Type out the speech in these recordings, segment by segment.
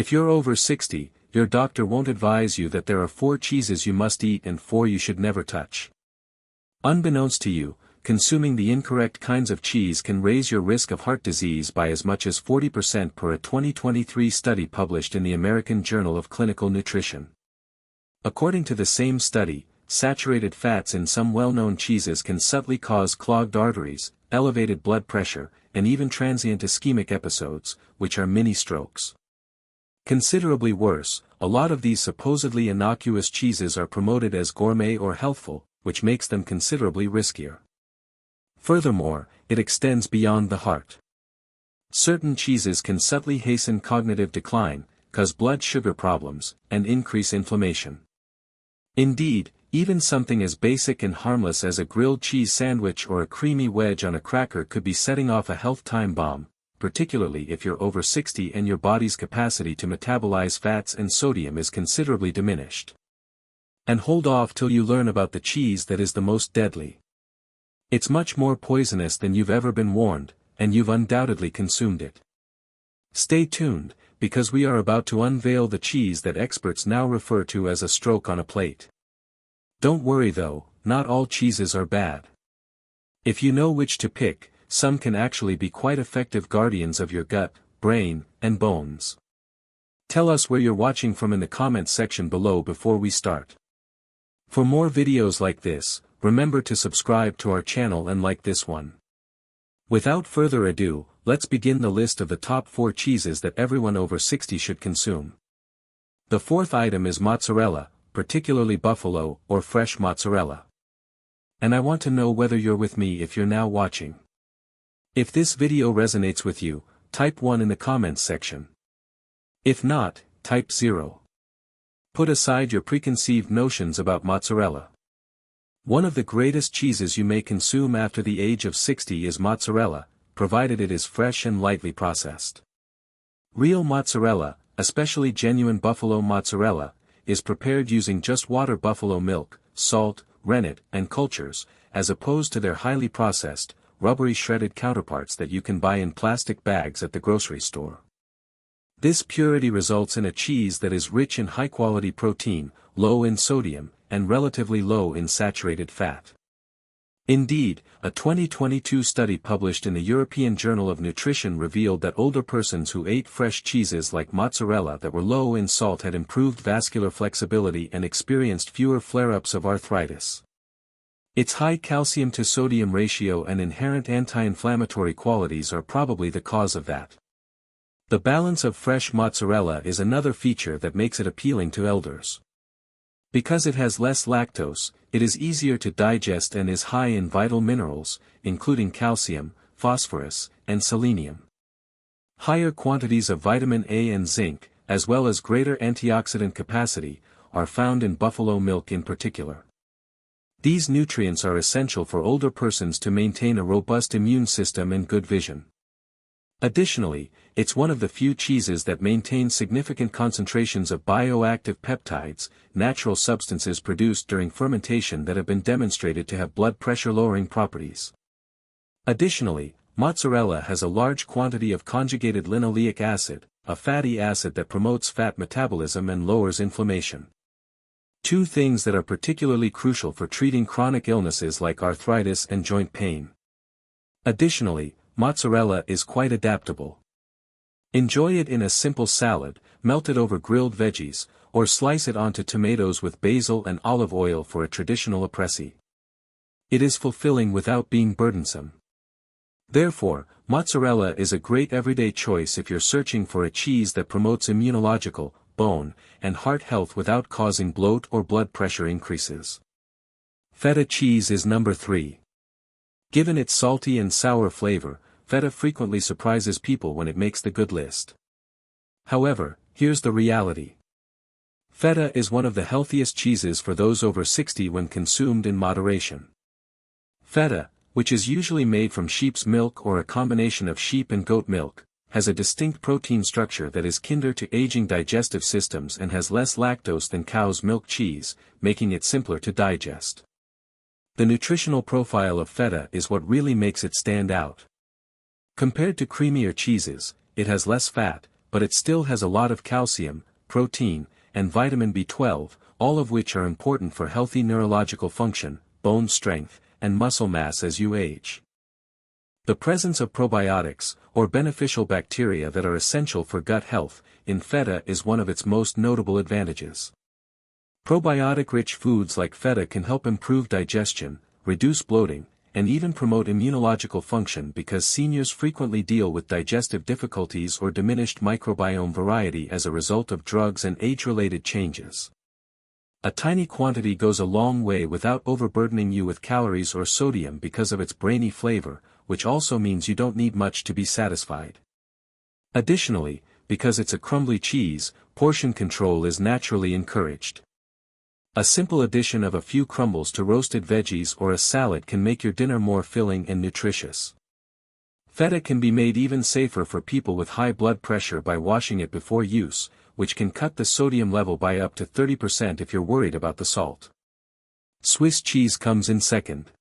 If you're over 60, your doctor won't advise you that there are 4 cheeses you must eat and 4 you should never touch. Unbeknownst to you, consuming the incorrect kinds of cheese can raise your risk of heart disease by as much as 40% per a 2023 study published in the American Journal of Clinical Nutrition. According to the same study, saturated fats in some well-known cheeses can subtly cause clogged arteries, elevated blood pressure, and even transient ischemic episodes, which are mini-strokes. Considerably worse, a lot of these supposedly innocuous cheeses are promoted as gourmet or healthful, which makes them considerably riskier. Furthermore, it extends beyond the heart. Certain cheeses can subtly hasten cognitive decline, cause blood sugar problems, and increase inflammation. Indeed, even something as basic and harmless as a grilled cheese sandwich or a creamy wedge on a cracker could be setting off a health time bomb, particularly if you're over 60 and your body's capacity to metabolize fats and sodium is considerably diminished. And hold off till you learn about the cheese that is the most deadly. It's much more poisonous than you've ever been warned, and you've undoubtedly consumed it. Stay tuned, because we are about to unveil the cheese that experts now refer to as a stroke on a plate. Don't worry though, not all cheeses are bad. If you know which to pick, some can actually be quite effective guardians of your gut, brain, and bones. Tell us where you're watching from in the comments section below before we start. For more videos like this, remember to subscribe to our channel and like this one. Without further ado, let's begin the list of the top 4 cheeses that everyone over 60 should consume. The 4th item is mozzarella, particularly buffalo or fresh mozzarella. And I want to know whether you're with me if you're now watching. If this video resonates with you, type 1 in the comments section. If not, type 0. Put aside your preconceived notions about mozzarella. One of the greatest cheeses you may consume after the age of 60 is mozzarella, provided it is fresh and lightly processed. Real mozzarella, especially genuine buffalo mozzarella, is prepared using just water, buffalo milk, salt, rennet, and cultures, as opposed to their highly processed, rubbery shredded counterparts that you can buy in plastic bags at the grocery store. This purity results in a cheese that is rich in high-quality protein, low in sodium, and relatively low in saturated fat. Indeed, a 2022 study published in the European Journal of Nutrition revealed that older persons who ate fresh cheeses like mozzarella that were low in salt had improved vascular flexibility and experienced fewer flare-ups of arthritis. Its high calcium to sodium ratio and inherent anti-inflammatory qualities are probably the cause of that. The balance of fresh mozzarella is another feature that makes it appealing to elders. Because it has less lactose, it is easier to digest and is high in vital minerals, including calcium, phosphorus, and selenium. Higher quantities of vitamin A and zinc, as well as greater antioxidant capacity, are found in buffalo milk in particular. These nutrients are essential for older persons to maintain a robust immune system and good vision. Additionally, it's one of the few cheeses that maintain significant concentrations of bioactive peptides, natural substances produced during fermentation that have been demonstrated to have blood pressure-lowering properties. Additionally, mozzarella has a large quantity of conjugated linoleic acid, a fatty acid that promotes fat metabolism and lowers inflammation. 2 things that are particularly crucial for treating chronic illnesses like arthritis and joint pain. Additionally, mozzarella is quite adaptable. Enjoy it in a simple salad, melt it over grilled veggies, or slice it onto tomatoes with basil and olive oil for a traditional appresi. It is fulfilling without being burdensome. Therefore, mozzarella is a great everyday choice if you're searching for a cheese that promotes immunological, bone, and heart health without causing bloat or blood pressure increases. Feta cheese is number 3. Given its salty and sour flavor, feta frequently surprises people when it makes the good list. However, here's the reality. Feta is one of the healthiest cheeses for those over 60 when consumed in moderation. Feta, which is usually made from sheep's milk or a combination of sheep and goat milk, has a distinct protein structure that is kinder to aging digestive systems and has less lactose than cow's milk cheese, making it simpler to digest. The nutritional profile of feta is what really makes it stand out. Compared to creamier cheeses, it has less fat, but it still has a lot of calcium, protein, and vitamin B12, all of which are important for healthy neurological function, bone strength, and muscle mass as you age. The presence of probiotics, or beneficial bacteria that are essential for gut health, in feta is one of its most notable advantages. Probiotic-rich foods like feta can help improve digestion, reduce bloating, and even promote immunological function because seniors frequently deal with digestive difficulties or diminished microbiome variety as a result of drugs and age-related changes. A tiny quantity goes a long way without overburdening you with calories or sodium because of its brainy flavor, which also means you don't need much to be satisfied. Additionally, because it's a crumbly cheese, portion control is naturally encouraged. A simple addition of a few crumbles to roasted veggies or a salad can make your dinner more filling and nutritious. Feta can be made even safer for people with high blood pressure by washing it before use, which can cut the sodium level by up to 30% if you're worried about the salt. Swiss cheese comes in second.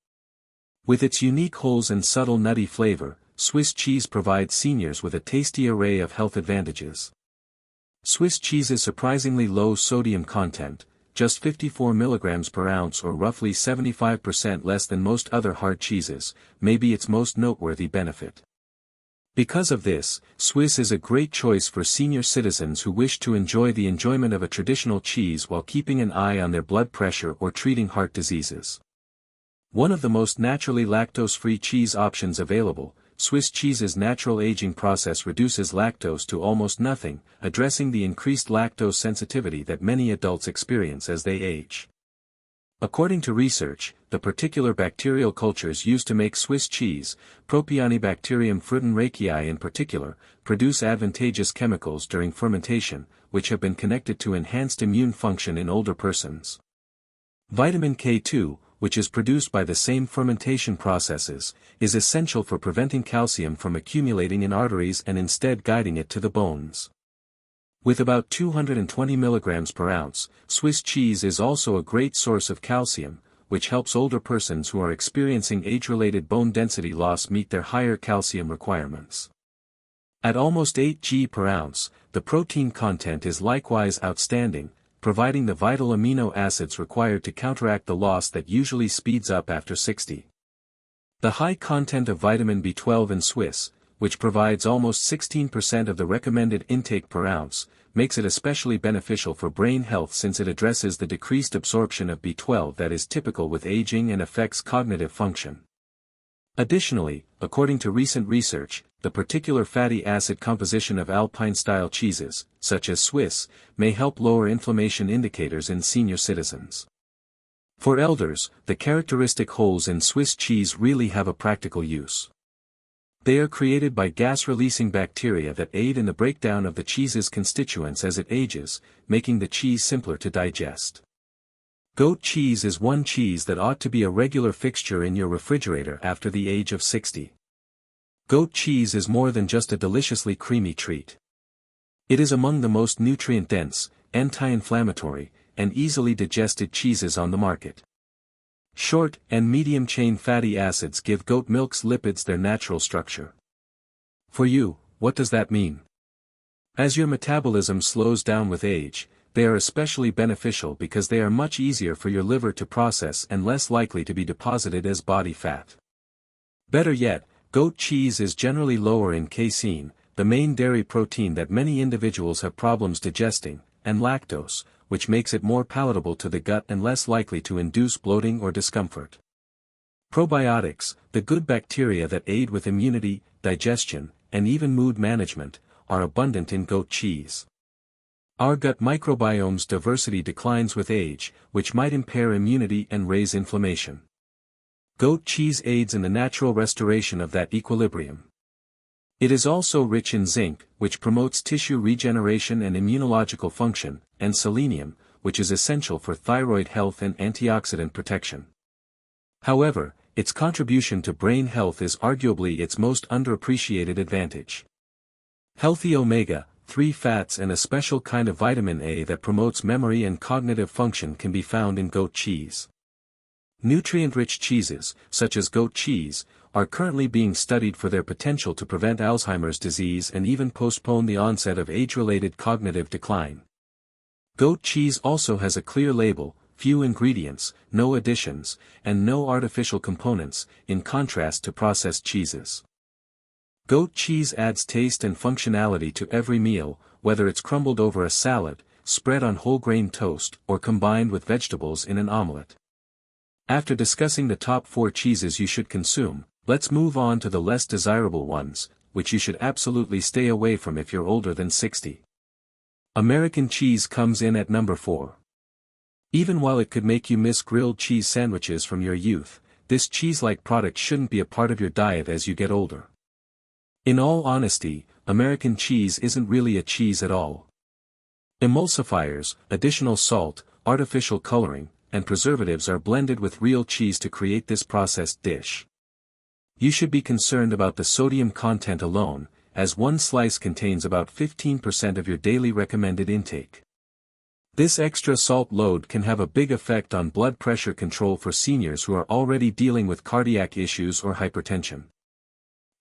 With its unique holes and subtle nutty flavor, Swiss cheese provides seniors with a tasty array of health advantages. Swiss cheese's surprisingly low sodium content, just 54 mg per ounce or roughly 75% less than most other hard cheeses, may be its most noteworthy benefit. Because of this, Swiss is a great choice for senior citizens who wish to enjoy the enjoyment of a traditional cheese while keeping an eye on their blood pressure or treating heart diseases. One of the most naturally lactose-free cheese options available, Swiss cheese's natural aging process reduces lactose to almost nothing, addressing the increased lactose sensitivity that many adults experience as they age. According to research, the particular bacterial cultures used to make Swiss cheese, Propionibacterium fruttenrachii in particular, produce advantageous chemicals during fermentation, which have been connected to enhanced immune function in older persons. Vitamin K2, which is produced by the same fermentation processes, is essential for preventing calcium from accumulating in arteries and instead guiding it to the bones. With about 220 mg per ounce, Swiss cheese is also a great source of calcium, which helps older persons who are experiencing age-related bone density loss meet their higher calcium requirements. At almost 8 g per ounce, the protein content is likewise outstanding, providing the vital amino acids required to counteract the loss that usually speeds up after 60. The high content of vitamin B12 in Swiss, which provides almost 16% of the recommended intake per ounce, makes it especially beneficial for brain health since it addresses the decreased absorption of B12 that is typical with aging and affects cognitive function. Additionally, according to recent research, the particular fatty acid composition of Alpine-style cheeses, such as Swiss, may help lower inflammation indicators in senior citizens. For elders, the characteristic holes in Swiss cheese really have a practical use. They are created by gas-releasing bacteria that aid in the breakdown of the cheese's constituents as it ages, making the cheese simpler to digest. Goat cheese is one cheese that ought to be a regular fixture in your refrigerator after the age of 60. Goat cheese is more than just a deliciously creamy treat. It is among the most nutrient-dense, anti-inflammatory, and easily digested cheeses on the market. Short and medium-chain fatty acids give goat milk's lipids their natural structure. For you, what does that mean? As your metabolism slows down with age, they are especially beneficial because they are much easier for your liver to process and less likely to be deposited as body fat. Better yet, goat cheese is generally lower in casein, the main dairy protein that many individuals have problems digesting, and lactose, which makes it more palatable to the gut and less likely to induce bloating or discomfort. Probiotics, the good bacteria that aid with immunity, digestion, and even mood management, are abundant in goat cheese. Our gut microbiome's diversity declines with age, which might impair immunity and raise inflammation. Goat cheese aids in the natural restoration of that equilibrium. It is also rich in zinc, which promotes tissue regeneration and immunological function, and selenium, which is essential for thyroid health and antioxidant protection. However, its contribution to brain health is arguably its most underappreciated advantage. Healthy omega-3 fats and a special kind of vitamin A that promotes memory and cognitive function can be found in goat cheese. Nutrient-rich cheeses, such as goat cheese, are currently being studied for their potential to prevent Alzheimer's disease and even postpone the onset of age-related cognitive decline. Goat cheese also has a clear label, few ingredients, no additions, and no artificial components, in contrast to processed cheeses. Goat cheese adds taste and functionality to every meal, whether it's crumbled over a salad, spread on whole grain toast, or combined with vegetables in an omelette. After discussing the top 4 cheeses you should consume, let's move on to the less desirable ones, which you should absolutely stay away from if you're older than 60. American cheese comes in at number 4. Even while it could make you miss grilled cheese sandwiches from your youth, this cheese-like product shouldn't be a part of your diet as you get older. In all honesty, American cheese isn't really a cheese at all. Emulsifiers, additional salt, artificial coloring, and preservatives are blended with real cheese to create this processed dish. You should be concerned about the sodium content alone, as one slice contains about 15% of your daily recommended intake. This extra salt load can have a big effect on blood pressure control for seniors who are already dealing with cardiac issues or hypertension.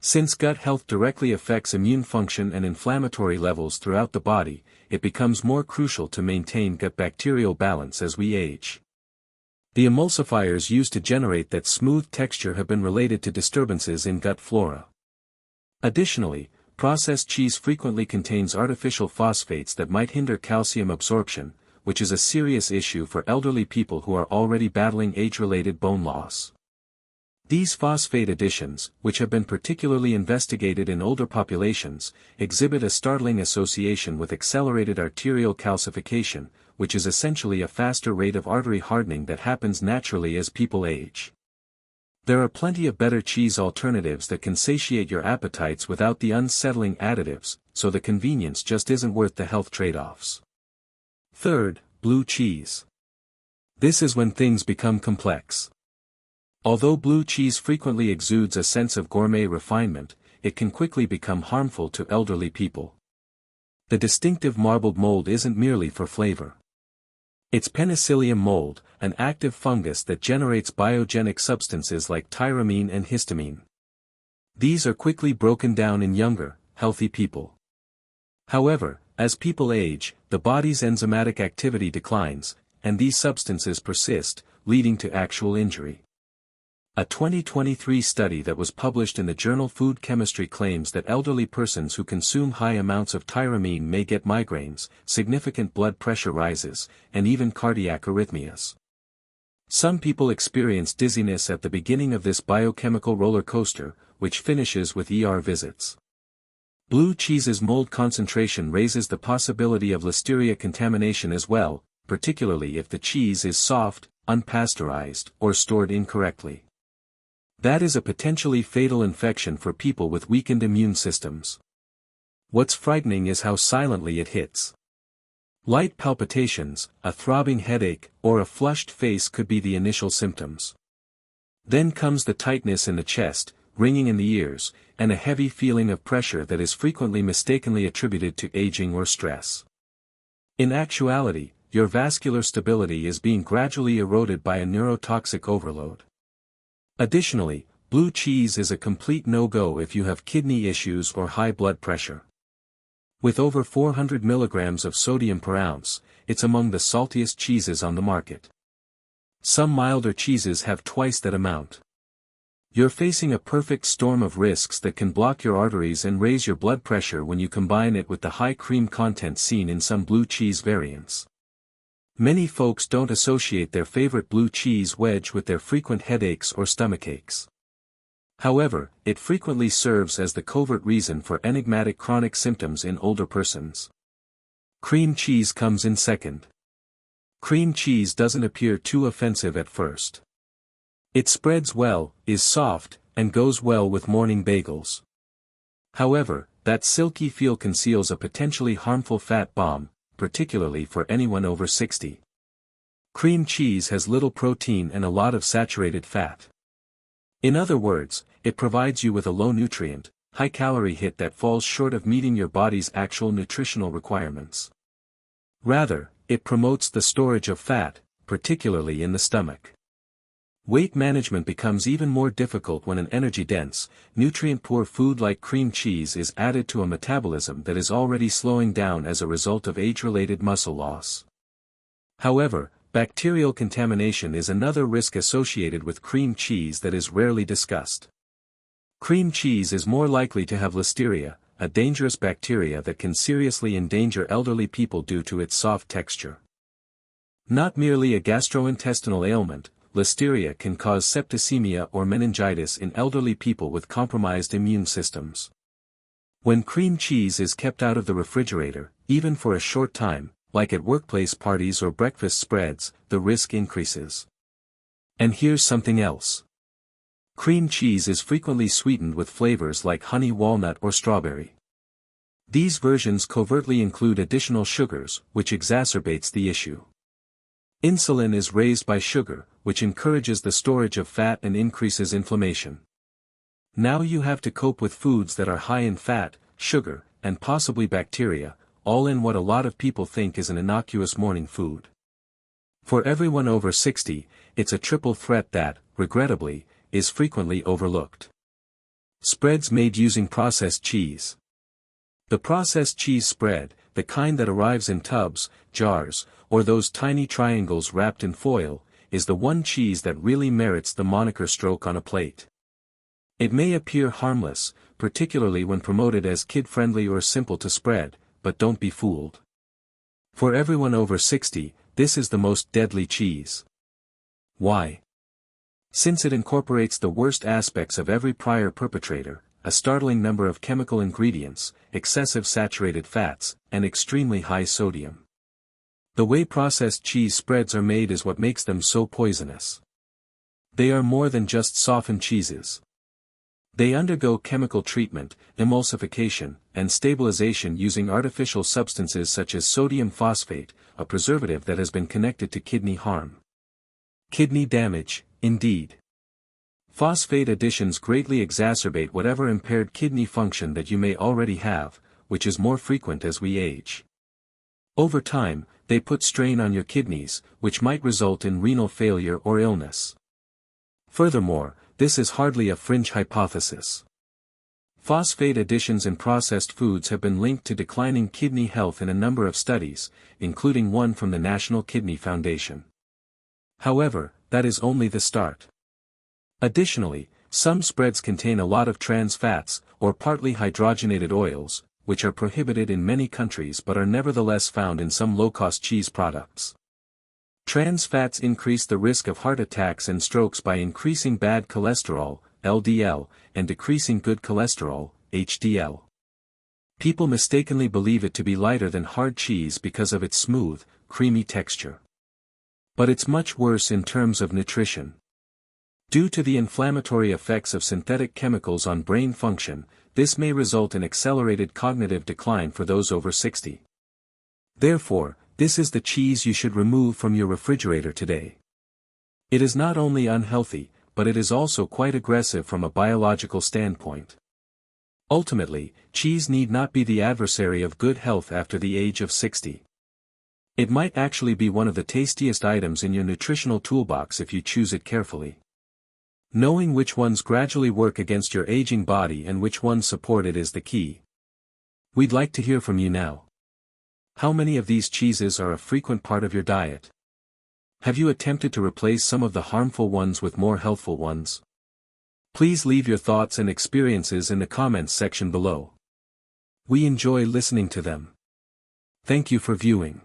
Since gut health directly affects immune function and inflammatory levels throughout the body, it becomes more crucial to maintain gut bacterial balance as we age. The emulsifiers used to generate that smooth texture have been related to disturbances in gut flora. Additionally, processed cheese frequently contains artificial phosphates that might hinder calcium absorption, which is a serious issue for elderly people who are already battling age-related bone loss. These phosphate additions, which have been particularly investigated in older populations, exhibit a startling association with accelerated arterial calcification, which is essentially a faster rate of artery hardening that happens naturally as people age. There are plenty of better cheese alternatives that can satiate your appetites without the unsettling additives, so the convenience just isn't worth the health trade-offs. Third, blue cheese. This is when things become complex. Although blue cheese frequently exudes a sense of gourmet refinement, it can quickly become harmful to elderly people. The distinctive marbled mold isn't merely for flavor. It's Penicillium mold, an active fungus that generates biogenic substances like tyramine and histamine. These are quickly broken down in younger, healthy people. However, as people age, the body's enzymatic activity declines, and these substances persist, leading to actual injury. A 2023 study that was published in the journal Food Chemistry claims that elderly persons who consume high amounts of tyramine may get migraines, significant blood pressure rises, and even cardiac arrhythmias. Some people experience dizziness at the beginning of this biochemical roller coaster, which finishes with ER visits. Blue cheese's mold concentration raises the possibility of listeria contamination as well, particularly if the cheese is soft, unpasteurized, or stored incorrectly. That is a potentially fatal infection for people with weakened immune systems. What's frightening is how silently it hits. Light palpitations, a throbbing headache, or a flushed face could be the initial symptoms. Then comes the tightness in the chest, ringing in the ears, and a heavy feeling of pressure that is frequently mistakenly attributed to aging or stress. In actuality, your vascular stability is being gradually eroded by a neurotoxic overload. Additionally, blue cheese is a complete no-go if you have kidney issues or high blood pressure. With over 400 milligrams of sodium per ounce, it's among the saltiest cheeses on the market. Some milder cheeses have twice that amount. You're facing a perfect storm of risks that can block your arteries and raise your blood pressure when you combine it with the high cream content seen in some blue cheese variants. Many folks don't associate their favorite blue cheese wedge with their frequent headaches or stomachaches. However, it frequently serves as the covert reason for enigmatic chronic symptoms in older persons. Cream cheese comes in second. Cream cheese doesn't appear too offensive at first. It spreads well, is soft, and goes well with morning bagels. However, that silky feel conceals a potentially harmful fat bomb, particularly for anyone over 60. Cream cheese has little protein and a lot of saturated fat. In other words, it provides you with a low-nutrient, high-calorie hit that falls short of meeting your body's actual nutritional requirements. Rather, it promotes the storage of fat, particularly in the stomach. Weight management becomes even more difficult when an energy-dense, nutrient-poor food like cream cheese is added to a metabolism that is already slowing down as a result of age-related muscle loss. However, bacterial contamination is another risk associated with cream cheese that is rarely discussed. Cream cheese is more likely to have Listeria, a dangerous bacteria that can seriously endanger elderly people due to its soft texture. Not merely a gastrointestinal ailment, Listeria can cause septicemia or meningitis in elderly people with compromised immune systems. When cream cheese is kept out of the refrigerator, even for a short time, like at workplace parties or breakfast spreads, the risk increases. And here's something else. Cream cheese is frequently sweetened with flavors like honey walnut or strawberry. These versions covertly include additional sugars, which exacerbates the issue. Insulin is raised by sugar, which encourages the storage of fat and increases inflammation. Now you have to cope with foods that are high in fat, sugar, and possibly bacteria, all in what a lot of people think is an innocuous morning food. For everyone over 60, it's a triple threat that, regrettably, is frequently overlooked. Spreads made using processed cheese. The processed cheese spread, the kind that arrives in tubs, jars, or those tiny triangles wrapped in foil, is the one cheese that really merits the moniker stroke on a plate. It may appear harmless, particularly when promoted as kid-friendly or simple to spread, but don't be fooled. For everyone over 60, this is the most deadly cheese. Why? Since it incorporates the worst aspects of every prior perpetrator, a startling number of chemical ingredients, excessive saturated fats, and extremely high sodium. The way processed cheese spreads are made is what makes them so poisonous. They are more than just softened cheeses. They undergo chemical treatment, emulsification, and stabilization using artificial substances such as sodium phosphate, a preservative that has been connected to kidney harm. Kidney damage, indeed. Phosphate additions greatly exacerbate whatever impaired kidney function that you may already have, which is more frequent as we age. Over time, they put strain on your kidneys, which might result in renal failure or illness. Furthermore, this is hardly a fringe hypothesis. Phosphate additions in processed foods have been linked to declining kidney health in a number of studies, including one from the National Kidney Foundation. However, that is only the start. Additionally, some spreads contain a lot of trans fats, or partly hydrogenated oils, which are prohibited in many countries but are nevertheless found in some low-cost cheese products. Trans fats increase the risk of heart attacks and strokes by increasing bad cholesterol, LDL, and decreasing good cholesterol, HDL. People mistakenly believe it to be lighter than hard cheese because of its smooth, creamy texture. But it's much worse in terms of nutrition. Due to the inflammatory effects of synthetic chemicals on brain function, this may result in accelerated cognitive decline for those over 60. Therefore, this is the cheese you should remove from your refrigerator today. It is not only unhealthy, but it is also quite aggressive from a biological standpoint. Ultimately, cheese need not be the adversary of good health after the age of 60. It might actually be one of the tastiest items in your nutritional toolbox if you choose it carefully. Knowing which ones gradually work against your aging body and which ones support it is the key. We'd like to hear from you now. How many of these cheeses are a frequent part of your diet? Have you attempted to replace some of the harmful ones with more healthful ones? Please leave your thoughts and experiences in the comments section below. We enjoy listening to them. Thank you for viewing.